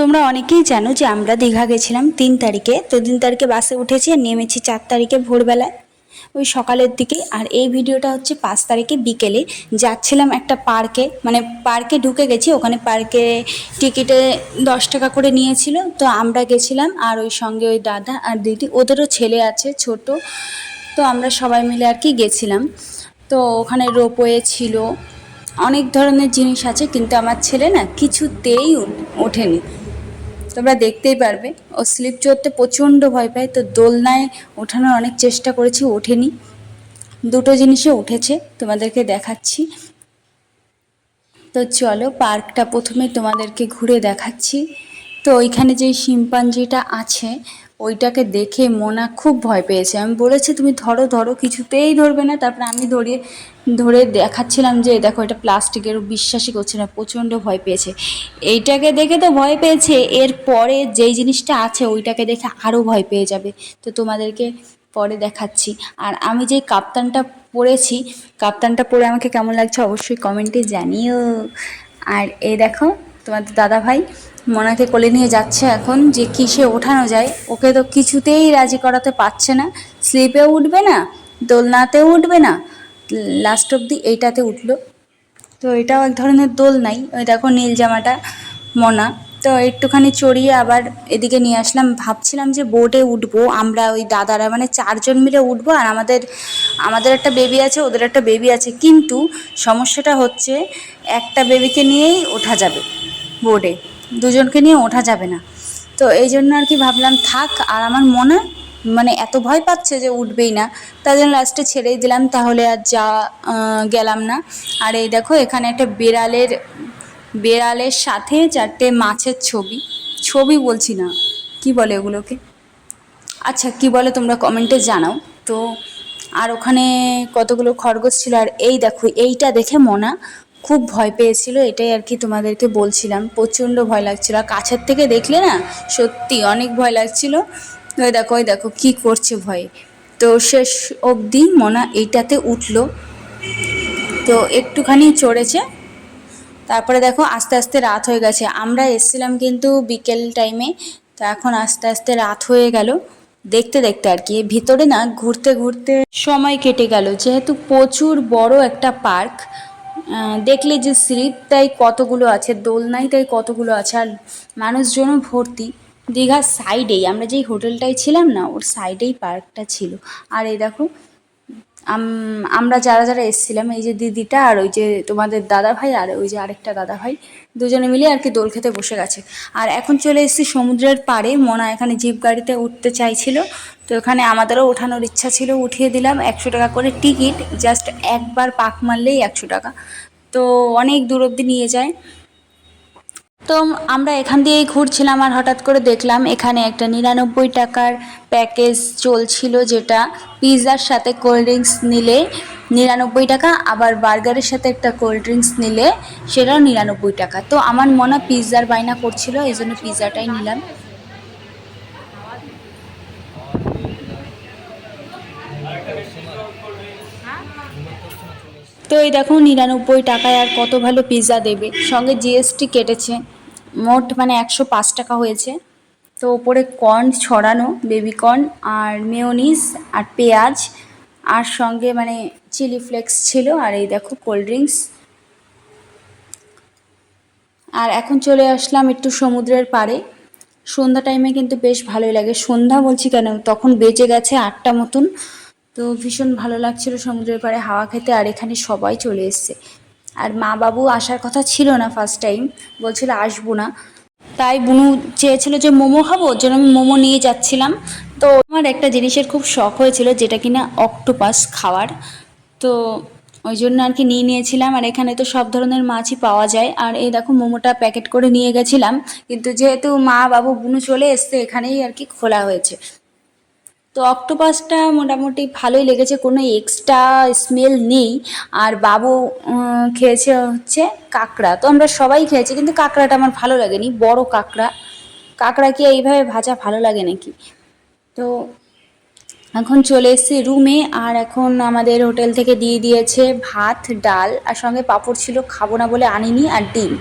তোমরা অনেকেই জানো যে আমরা দীঘা গেছিলাম 3 তারিখে। তো 3 তারিখে বাসে উঠেছি আর নেমেছি 4 তারিখে ভোরবেলায়, ওই সকালের দিকে। আর এই ভিডিওটা হচ্ছে 5 তারিখে বিকেলে যাচ্ছিলাম একটা পার্কে, মানে পার্কে ঢুকে গেছি। ওখানে পার্কে টিকিটে 10 টাকা করে নিয়েছিল। তো আমরা গেছিলাম আর ওই সঙ্গে ওই দাদা আর দিদি, ওদেরও ছেলে আছে ছোট। তো আমরা সবাই মিলে আর কি গেছিলাম। তো ওখানে রোপওয়ে ছিল, অনেক ধরনের জিনিস আছে, কিন্তু আমার ছেলে না কিছুতেই ওঠেনি। তোমরা দেখতেই পারবে, ও স্লিপ চড়তে প্রচণ্ড ভয় পায়। তো দোলনায় ওঠানোর অনেক চেষ্টা করেছি, ওঠেনি। দুটো জিনিসে উঠেছে, তোমাদেরকে দেখাচ্ছি। তো চলো পার্কটা প্রথমে তোমাদেরকে ঘুরে দেখাচ্ছি। তো ওইখানে যে শিম্পাঞ্জিটা আছে ওইটাকে দেখে মোনা খুব ভয় পেয়েছে। আমি বলেছি তুমি ধরো ধরো, কিছুতেই ধরবে না। তারপরে আমি ধরে দেখাচ্ছিলাম যে দেখো এটা প্লাস্টিকের, বিশ্বাসই করছে না, প্রচণ্ড ভয় পেয়েছে। এইটাকে দেখে তো ভয় পেয়েছে, এরপরে যেই জিনিসটা আছে ওইটাকে দেখে আরও ভয় পেয়ে যাবে। তো তোমাদেরকে পরে দেখাচ্ছি। আর আমি যেই কাপ্তানটা পরেছি, কাপ্তানটা পরে আমাকে কেমন লাগছে অবশ্যই কমেন্টে জানিও। আর এই দেখো তোমাদের দাদা ভাই মোনাকে কোলে নিয়ে যাচ্ছে এখন, যে কিসে ওঠানো যায়। ওকে তো কিছুতেই রাজি করাতে পারছে না, স্লিপেও উঠবে না, দোলনাতেও উঠবে না, লাস্ট অবধি এইটাতে উঠলো। তো এটাও এক ধরনের দোলনাই। ওই দেখো নীল জামাটা মোনা। তো একটুখানি চড়িয়ে আবার এদিকে নিয়ে আসলাম। ভাবছিলাম যে বোটে উঠবো আমরা, ওই দাদারা মানে 4 জন মিলে উঠবো। আর আমাদের একটা বেবি আছে, ওদের একটা বেবি আছে, কিন্তু সমস্যাটা হচ্ছে একটা বেবিকে নিয়েই ওঠা যাবে বোটে, দুজনকে নিয়ে ওঠা যাবে না। তো এই জন্য আর কি ভাবলাম থাক। আর আমার মনে মানে এত ভয় পাচ্ছে যে উঠবেই না, তাই জন্য লাস্টে ছেড়েই দিলাম। তাহলে আর গেলাম না। আর এই দেখো এখানে একটা বেড়ালের সাথে 4টে মাছের ছবি বলছি না, কি বলে ওগুলোকে, আচ্ছা কি বলে তোমরা কমেন্টে জানাও। তো আর ওখানে কতগুলো খরগোশ ছিল। আর এই দেখো এইটা দেখে মোনা খুব ভয় পেয়েছিল, এটাই আর কি তোমাদেরকে বলছিলাম। প্রচণ্ড ভয় লাগছিল, আর কাছের থেকে দেখলে না সত্যি অনেক ভয় লাগছিল। ওই দেখো কি করছে ভয়ে। তো শেষ অবধি মোনা এইটাতে উঠলো। তো একটুখানি চড়েছে, তারপরে দেখো আস্তে আস্তে রাত হয়ে গেছে। আমরা এসেছিলাম কিন্তু বিকেল টাইমে, তো এখন আস্তে আস্তে রাত হয়ে গেল। দেখতে দেখতে আর কি ভিতরে না ঘুরতে ঘুরতে সময় কেটে গেল, যেহেতু প্রচুর বড় একটা পার্ক। দেখলে যে স্লিপ তাই কতগুলো আছে, দোলনাই তাই কতগুলো আছে, আর মানুষজনও ভর্তি। দীঘার সাইডেই, আমরা যেই হোটেলটায় ছিলাম না ওর সাইডেই পার্কটা ছিল। আর এই দেখো আমরা যারা যারা এসেছিলাম, এই যে দিদিটা আর ওই যে তোমাদের দাদা ভাই আর ওই যে আরেকটা দাদা ভাই, দুজনে মিলে আর কি দোল খেতে বসে গেছে। আর এখন চলে এসেছি সমুদ্রের পাড়ে। মোনা এখানে জিপ গাড়িতে উঠতে চাইছিল, তো এখানে আমাদেরও ওঠানোর ইচ্ছা ছিল, উঠিয়ে দিলাম। 100 টাকা করে টিকিট, জাস্ট একবার পাক মারলেই 100 টাকা। তো অনেক দূর অবধি নিয়ে যায়। তো আমরা এখান দিয়েই ঘুরছিলাম আর হঠাৎ করে দেখলাম এখানে একটা 99 টাকার প্যাকেজ চলছিল, যেটা পিৎজার সাথে কোল্ড ড্রিঙ্কস নিলে 99 টাকা, আবার বার্গারের সাথে একটা কোল্ড ড্রিঙ্কস নিলে সেটাও 99 টাকা। তো আমার মনে পিৎজার বায়না করছিল, এই জন্য পিৎজাটাই নিলাম। তো এই দেখো 99 টাকায় আর কত ভালো পিৎজা দেবে, সঙ্গে জিএসটি কেটেছে। মোট মানে 105 টাকা হয়েছে। তো ওপরে কর্ন ছড়ানো, বেবি কর্ন আর মেয়োনিজ আর পেঁয়াজ, আর সঙ্গে মানে চিলি ফ্লেক্স ছিল। আর এই দেখো কোল্ড ড্রিঙ্কস। আর এখন চলে আসলাম একটু সমুদ্রের পাড়ে। সন্ধ্যা টাইমে কিন্তু বেশ ভালোই লাগে, সন্ধ্যা বলছি কেন, তখন বেজে গেছে 8টা মতন। তো ভীষণ ভালো লাগছিল সমুদ্রের পাড়ে হাওয়া খেতে। আর এখানে সবাই চলে এসছে। আর মা বাবু আসার কথা ছিল না, ফার্স্ট টাইম বলছিল আসবো না। তাই বুনু চেয়েছিল যে মোমো খাবো, ওর জন্য আমি মোমো নিয়ে যাচ্ছিলাম। তো আমার একটা জিনিসের খুব শখ হয়েছিল, যেটা কিনা অক্টোপাস খাওয়ার। তো ওই জন্য আর কি নিয়েছিলাম। আর এখানে তো সব ধরনের মাছই পাওয়া যায়। আর এই দেখো মোমোটা প্যাকেট করে নিয়ে গেছিলাম, কিন্তু যেহেতু মা বাবু বুনু চলে এসছে এখানেই আর কি খোলা হয়েছে। তো অক্টোপাসটা মোটামুটি ভালোই লেগেছে, কোনো এক্সট্রা স্মেল নেই। আর বাবু খেয়েছে হচ্ছে কাঁকড়া। তো আমরা সবাই খেয়েছি, কিন্তু কাঁকড়াটা আমার ভালো লাগেনি, বড় কাঁকড়া। কাঁকড়া কি এইভাবে ভাজা ভালো লাগে নাকি? তো এখন চলে এসেছি রুমে। আর এখন আমাদের হোটেল থেকে দিয়ে দিয়েছে ভাত, ডাল আর সঙ্গে পাঁপড় ছিল, খাবো না বলে আনিনি, আর ডিম।